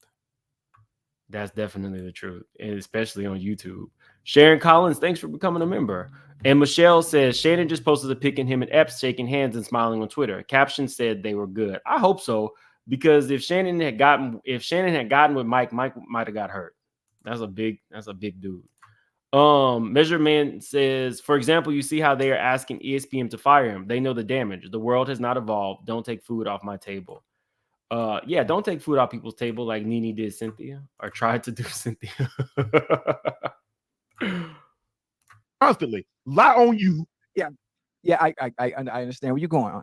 That's definitely the truth, and especially on YouTube. Sharon Collins, thanks for becoming a member. And Michelle says, Shannon just posted a pic in him and Epps shaking hands and smiling on Twitter. Caption said they were good. I hope so, because if Shannon had gotten with Mike might have got hurt. That's a big dude. Measure Man says, for example, you see how they are asking ESPN to fire him. They know the damage. The world has not evolved. Don't take food off my table. Yeah, don't take food off people's table like Nene did Cynthia or tried to do Cynthia. Constantly lie on you. Yeah, I understand where you're going.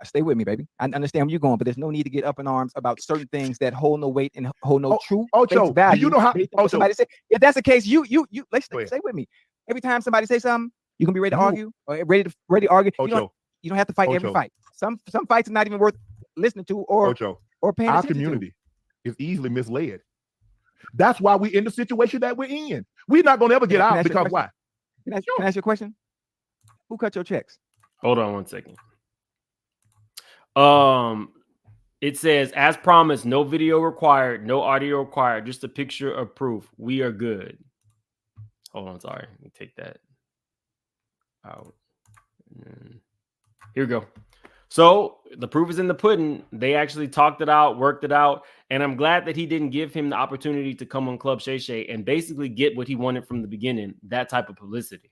Stay with me, baby. I understand where you're going, but there's no need to get up in arms about certain things that hold no weight and hold no true Ocho, value. do you know how? Somebody say, if that's the case, let's stay with me. Every time somebody say something, you can be ready to argue or ready to argue. Ocho, you don't have to fight every fight. Some fights are not even worth listening to or paying attention our community is easily misled. That's why we're in the situation that we're in. We're not going to ever get out because why? Can I ask you a question? Who cut your checks? Hold on one second. It says, as promised, no video required, no audio required, just a picture of proof. We are good. Hold on, sorry. Let me take that out. Here we go. So the proof is in the pudding. They actually talked it out, worked it out. And I'm glad that he didn't give him the opportunity to come on Club Shay Shay and basically get what he wanted from the beginning, that type of publicity.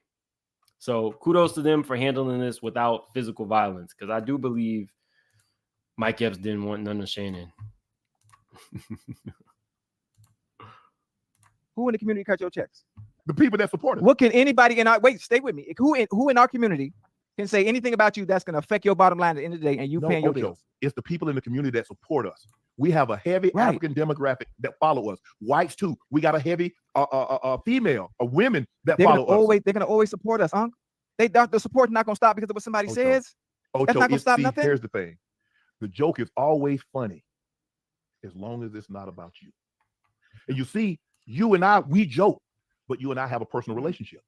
So kudos to them for handling this without physical violence, because I do believe Mike Epps didn't want none of Shannon. Who in the community cut your checks? The people that support us. What can anybody in our stay with me? Who in our community can say anything about you that's going to affect your bottom line at the end of the day and you paying your bills? It's the people in the community that support us. We have a heavy African demographic that follow us. Whites too. We got a heavy female, women that follow us. They're gonna always support us, Unc. The support's not gonna stop because of what somebody says. That's not gonna stop nothing. Here's the thing: the joke is always funny, as long as it's not about you. And you see, you and I, we joke, but you and I have a personal relationship,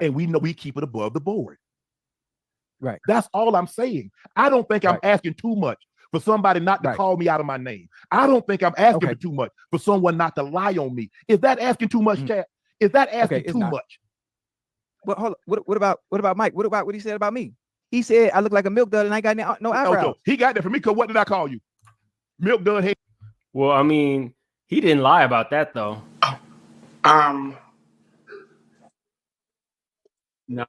and we know we keep it above the board. Right. That's all I'm saying. I don't think I'm asking too much for somebody not to call me out of my name. I don't think I'm asking for too much for someone not to lie on me. Is that asking too much, chat? Is that asking too much? Well, hold on. What about Mike? What about what he said about me? He said I look like a milk dud and I ain't got no eyebrows. He got that from me because what did I call you? Milk dud head. Well, I mean, he didn't lie about that though. No.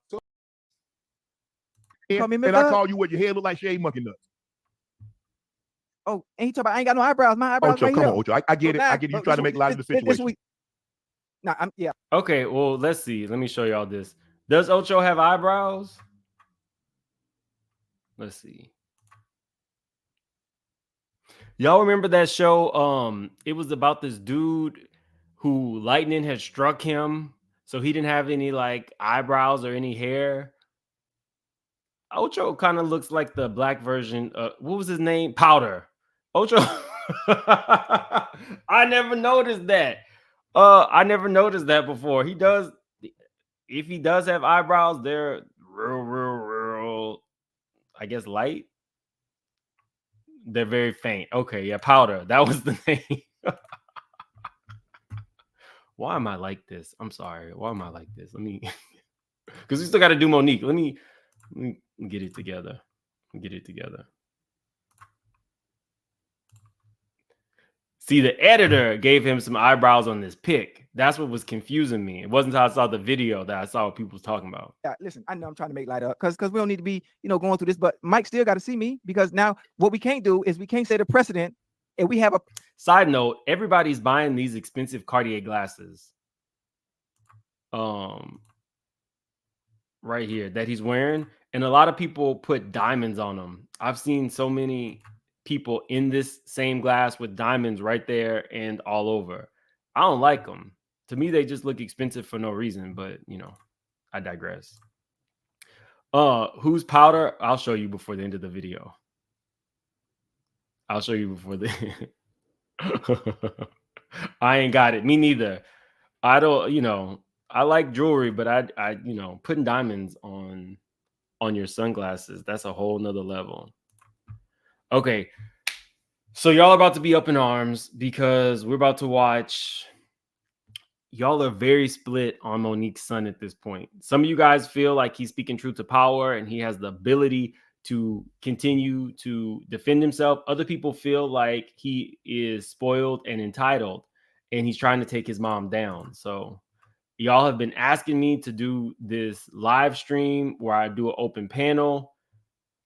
And I call you what your head look like shaved monkey nuts. Oh, and he talking about I ain't got no eyebrows. My eyebrows Ocho, right come here. on, Ocho. I get it. I get it. You trying to make light of the situation. Yeah. Okay, well, let's see. Let me show y'all this. Does Ocho have eyebrows? Let's see. Y'all remember that show? It was about this dude who lightning had struck him, so he didn't have any like eyebrows or any hair. Ocho kind of looks like the black version of, what was his name? Powder. Ocho I never noticed that. I never noticed that before. He does. If he does have eyebrows, they're real, I guess, light. They're very faint. Okay, yeah, powder. That was the name. Why am I like this? I'm sorry. Why am I like this? Let me, because we still got to do Monique. Let me get it together. Get it together. See, the editor gave him some eyebrows on this pic. That's what was confusing me. It wasn't until I saw the video that I saw what people was talking about. Yeah, listen, I know I'm trying to make light up because we don't need to be, going through this, but Mike still got to see me because now what we can't do is we can't set a precedent and we have a side note. Everybody's buying these expensive Cartier glasses. Right here that he's wearing, and a lot of people put diamonds on them. I've seen so many people in this same glass with diamonds right there and all over. I don't like them. To me, they just look expensive for no reason, but I digress. Who's powder? I'll show you before the end of the video. I'll show you before the I ain't got it. Me neither. I don't, I like jewelry, but I putting diamonds on your sunglasses, that's a whole nother level. Okay. So y'all are about to be up in arms because we're about to watch. Y'all are very split on Monique's son at this point. Some of you guys feel like he's speaking truth to power and he has the ability to continue to defend himself. Other people feel like he is spoiled and entitled and he's trying to take his mom down. So y'all have been asking me to do this live stream where I do an open panel.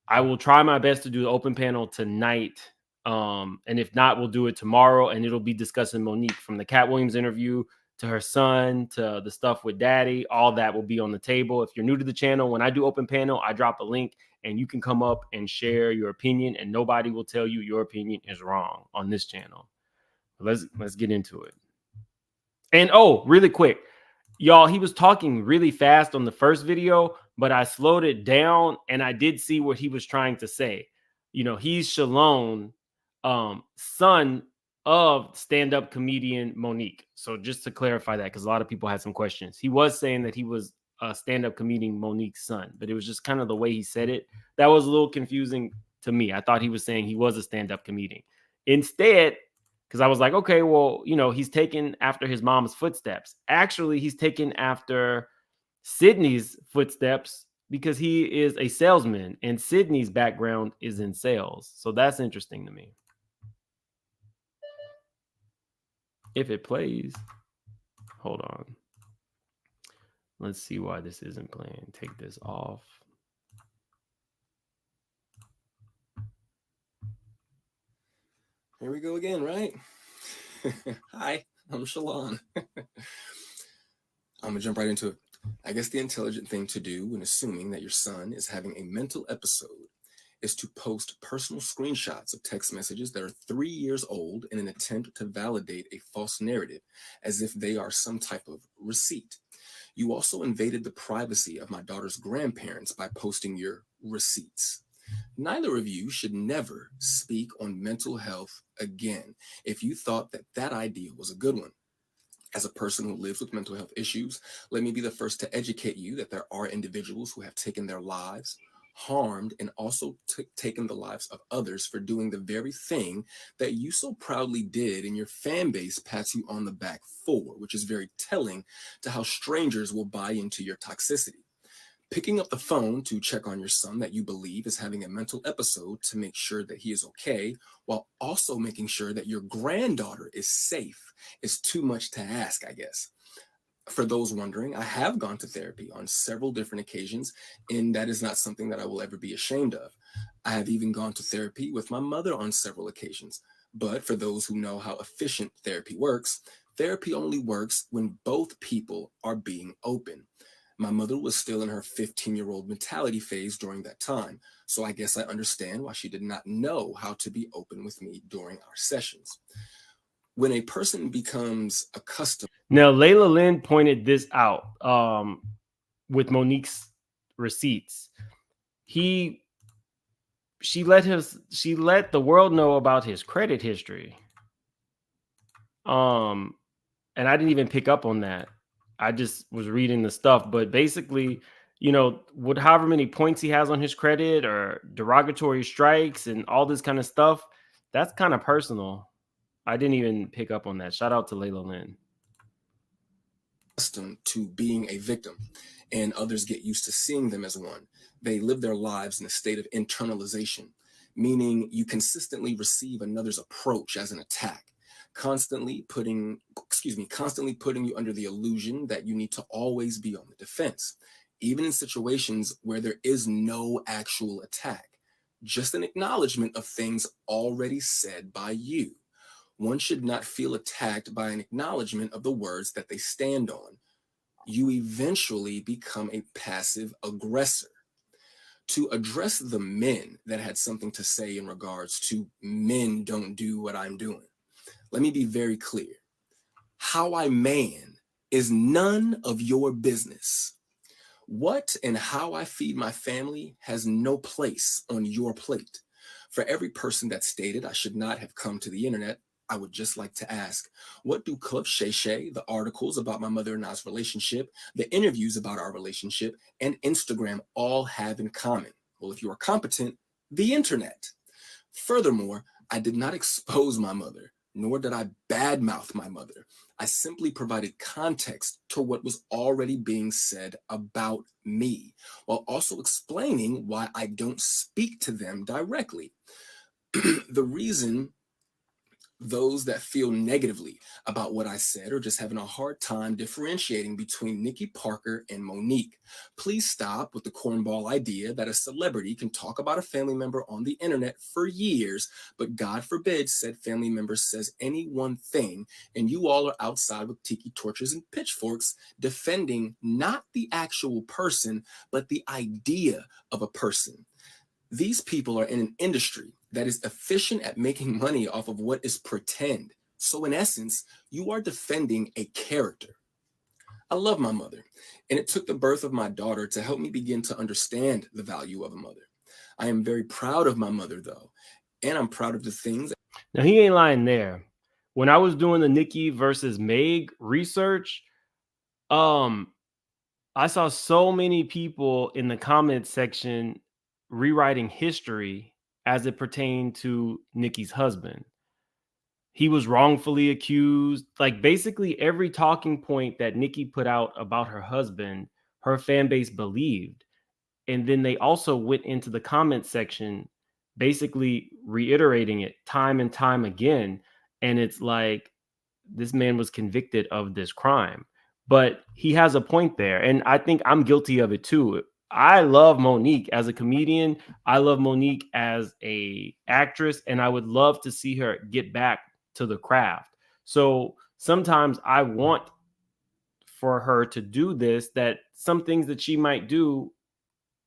I will try my best to do the open panel tonight. And if not, we'll do it tomorrow. And it'll be discussing Monique, from the Cat Williams interview to her son to the stuff with daddy. All that will be on the table. If you're new to the channel, when I do open panel, I drop a link and you can come up and share your opinion, and nobody will tell you your opinion is wrong on this channel. Let's get into it. And really quick, y'all, he was talking really fast on the first video, but I slowed it down and I did see what he was trying to say. He's Shalon, son of stand-up comedian Monique. So just to clarify that, because a lot of people had some questions. He was saying that he was a stand-up comedian Monique's son, but it was just kind of the way he said it. That was a little confusing to me. I thought he was saying he was a stand-up comedian. Instead, because I was like, okay, well, he's taken after his mom's footsteps. Actually, he's taken after Sydney's footsteps because he is a salesman and Sydney's background is in sales. So that's interesting to me. If it plays, hold on. Let's see why this isn't playing. Take this off. Here we go again, right? Hi, I'm Shalon. I'm gonna jump right into it. I guess the intelligent thing to do when assuming that your son is having a mental episode is to post personal screenshots of text messages that are 3 years old in an attempt to validate a false narrative as if they are some type of receipt. You also invaded the privacy of my daughter's grandparents by posting your receipts. Neither of you should never speak on mental health again if you thought that that idea was a good one. As a person who lives with mental health issues, let me be the first to educate you that there are individuals who have taken their lives, harmed, and also taken the lives of others for doing the very thing that you so proudly did and your fan base pats you on the back for, which is very telling to how strangers will buy into your toxicity. Picking up the phone to check on your son that you believe is having a mental episode to make sure that he is okay, while also making sure that your granddaughter is safe, is too much to ask, I guess. For those wondering, I have gone to therapy on several different occasions, and that is not something that I will ever be ashamed of. I have even gone to therapy with my mother on several occasions. But for those who know how efficient therapy only works when both people are being open. My mother was still in her 15-year-old mentality phase during that time, so I guess I understand why she did not know how to be open with me during our sessions. When a person becomes accustomed... Now, Layla Lynn pointed this out with Monique's receipts. He she let the world know about his credit history. And I didn't even pick up on that. I just was reading the stuff, but basically, with however many points he has on his credit or derogatory strikes and all this kind of stuff, that's kind of personal. I didn't even pick up on that. Shout out to Layla Lynn. Accustomed to being a victim, and others get used to seeing them as one. They live their lives in a state of internalization, meaning you consistently receive another's approach as an attack, constantly putting you under the illusion that you need to always be on the defense, even in situations where there is no actual attack, just an acknowledgement of things already said by you. One should not feel attacked by an acknowledgement of the words that they stand on. You eventually become a passive aggressor. To address the men that had something to say in regards to men don't do what I'm doing, let me be very clear. How I man is none of your business. What and how I feed my family has no place on your plate. For every person that stated I should not have come to the internet, I would just like to ask, what do Club Shay Shay, the articles about my mother and I's relationship, the interviews about our relationship, and Instagram all have in common? Well, if you are competent, the internet. Furthermore, I did not expose my mother, nor did I badmouth my mother. I simply provided context to what was already being said about me, while also explaining why I don't speak to them directly. The reason those that feel negatively about what I said are just having a hard time differentiating between Nikki Parker and Monique. Please stop with the cornball idea that a celebrity can talk about a family member on the internet for years, but God forbid said family member says any one thing, and you all are outside with tiki torches and pitchforks defending not the actual person, but the idea of a person. These people are in an industry that is efficient at making money off of what is pretend. So in essence, you are defending a character. I love my mother, and it took the birth of my daughter to help me begin to understand the value of a mother. I am very proud of my mother, though, and I'm proud of the things. Now, he ain't lying there. When I was doing the Nikki versus Meg research, I saw so many people in the comment section rewriting history as it pertained to Nikki's husband. He was wrongfully accused. Like basically every talking point that Nikki put out about her husband, her fan base believed. And then they also went into the comment section, basically reiterating it time and time again. And it's like, this man was convicted of this crime. But he has a point there. And I think I'm guilty of it too. I love Monique as a comedian. I love Monique as a actress. And I would love to see her get back to the craft. So sometimes I want for her to do this, that some things that she might do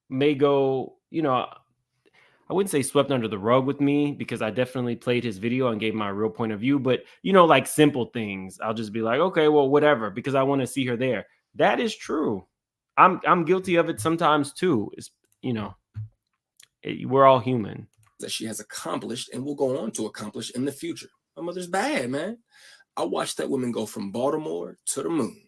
may go, I wouldn't say swept under the rug with me, because I definitely played his video and gave my real point of view. But, like simple things, I'll just be like, okay, well, whatever, because I want to see her there. That is true. I'm guilty of it sometimes too. It's, we're all human. That she has accomplished and will go on to accomplish in the future. My mother's bad, man. I watched that woman go from Baltimore to the moon.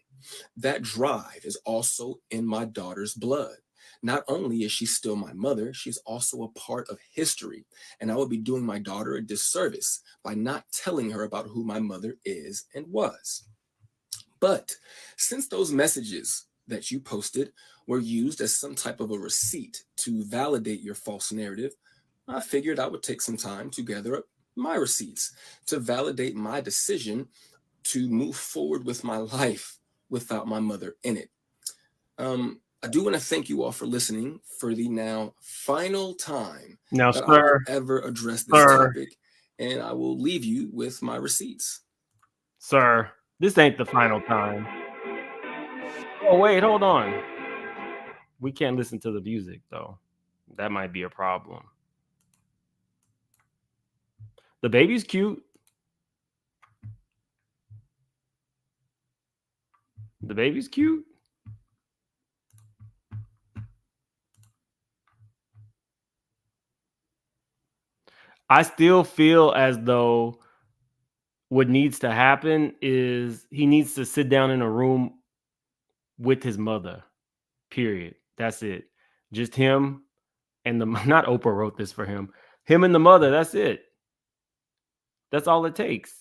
That drive is also in my daughter's blood. Not only is she still my mother, she's also a part of history. And I would be doing my daughter a disservice by not telling her about who my mother is and was. But since those messages that you posted were used as some type of a receipt to validate your false narrative, I figured I would take some time to gather up my receipts to validate my decision to move forward with my life without my mother in it. I do want to thank you all for listening for the now final time now, that sir, I will ever address this topic, and I will leave you with my receipts. Sir, this ain't the final time. Oh, wait, hold on. We can't listen to the music, though. That might be a problem. The baby's cute. The baby's cute. I still feel as though what needs to happen is he needs to sit down in a room with his mother, period. That's it. Just him and the, not Oprah wrote this for him, him and the mother. That's it. That's all it takes.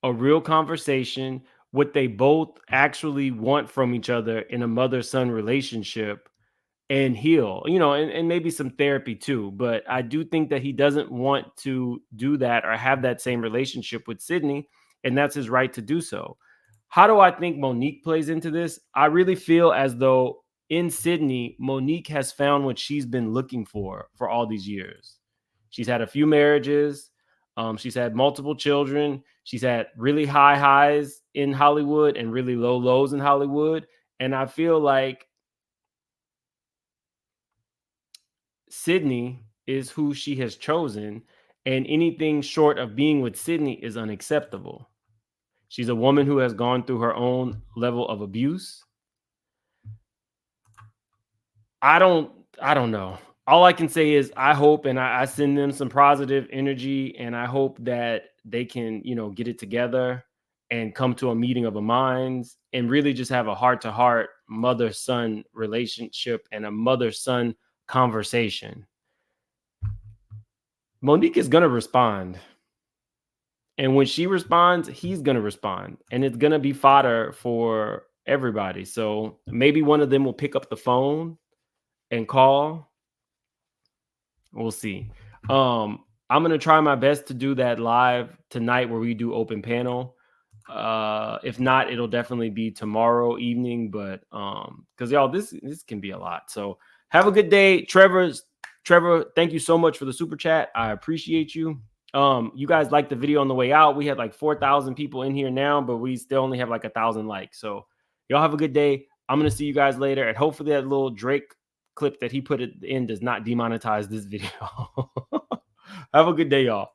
A real conversation, what they both actually want from each other in a mother-son relationship, and heal, and maybe some therapy too. But I do think that he doesn't want to do that or have that same relationship with Sydney, and that's his right to do so. How do I think Monique plays into this? I really feel as though in Sydney, Monique has found what she's been looking for all these years. She's had a few marriages. She's had multiple children. She's had really high highs in Hollywood and really low lows in Hollywood. And I feel like Sydney is who she has chosen, and anything short of being with Sydney is unacceptable. She's a woman who has gone through her own level of abuse. I don't know. All I can say is I hope, and I send them some positive energy, and I hope that they can, get it together and come to a meeting of the minds and really just have a heart-to-heart mother-son relationship and a mother-son conversation. Monique is going to respond. And when she responds, he's going to respond. And it's going to be fodder for everybody. So maybe one of them will pick up the phone and call. We'll see. I'm going to try my best to do that live tonight where we do open panel. If not, it'll definitely be tomorrow evening. But because y'all, this can be a lot. So have a good day. Trevor, thank you so much for the super chat. I appreciate you. You guys liked the video on the way out. We had like 4,000 people in here now, but we still only have like 1,000 likes. So y'all have a good day. I'm going to see you guys later. And hopefully that little Drake clip that he put in does not demonetize this video. Have a good day, y'all.